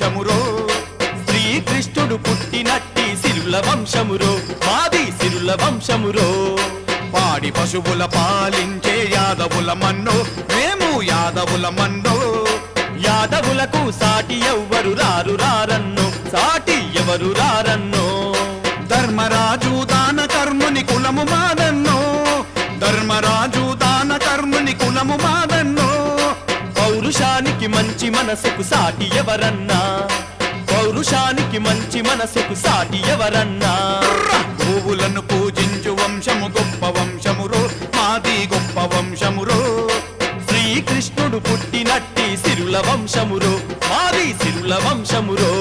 వంశమురో శ్రీకృష్ణుడు పుట్టినట్టి సిరుల వంశమురో మాది సిరుల వంశమురో పాడి పశువుల పాలించే యాదవుల మన్నో మేము యాదవుల మన్నో యాదవులకు సాటి ఎవ్వరు రారు రారన్నో సాటి ఎవరు రారన్నో ధర్మరాజు దాన కర్ముని కులము మాదన్నో ధర్మరాజు దాన కర్ముని కులము మాదన్నో పౌరుషానికి మంచి మనసుకు సాటి ఎవరన్నా పౌరుషానికి మంచి మనసుకు సాటి ఎవరన్నా గోవులను పూజించు వంశము గొప్ప వంశమురో మాది గొప్ప వంశమురో శ్రీకృష్ణుడు పుట్టినట్టి సిరుల వంశమురో మాది సిరుల వంశమురో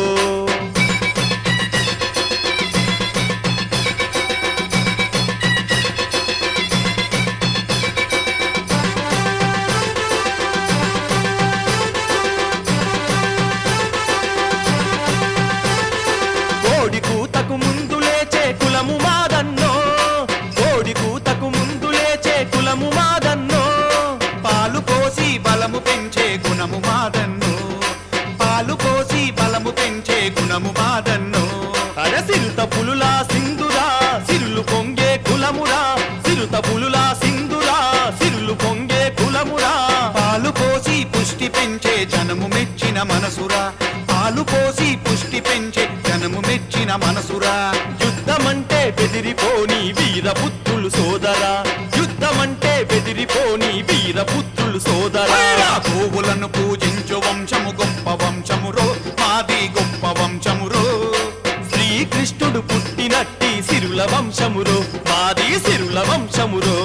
కోడి కూతకు ముందు లేచే కులము మాదన్నో కోడి కూతకు ముందు లేచే కులము మాదన్నో పాలు పోసి బలము పెంచే గుణము మాదన్నో పాలు పోసి బలము పెంచే గుణము మాదన్నో అరసిరుత పులులా సింధురా సిరులు పొంగే కులమురా సిరుత పులులా సింధురా సిరులు పొంగే కులమురా పాలు పోసి పుష్టి పెంచే జనము మెచ్చిన మనసురా పాలు పోసి పుష్టి పెంచే జనము మెచ్చిన మనసురా యుద్ధమంటే బెదిరిపోని వీరపుత్రులు సోదరా యుద్ధమంటే బెదిరిపోని వీరపుత్రులు సోదరా గోవులను పూజించు వంశము గొప్ప వంశమురో మాది గొప్ప వంశమురో శ్రీకృష్ణుడు పుట్టినట్టి సిరుల వంశమురో మాది సిరుల వంశమురో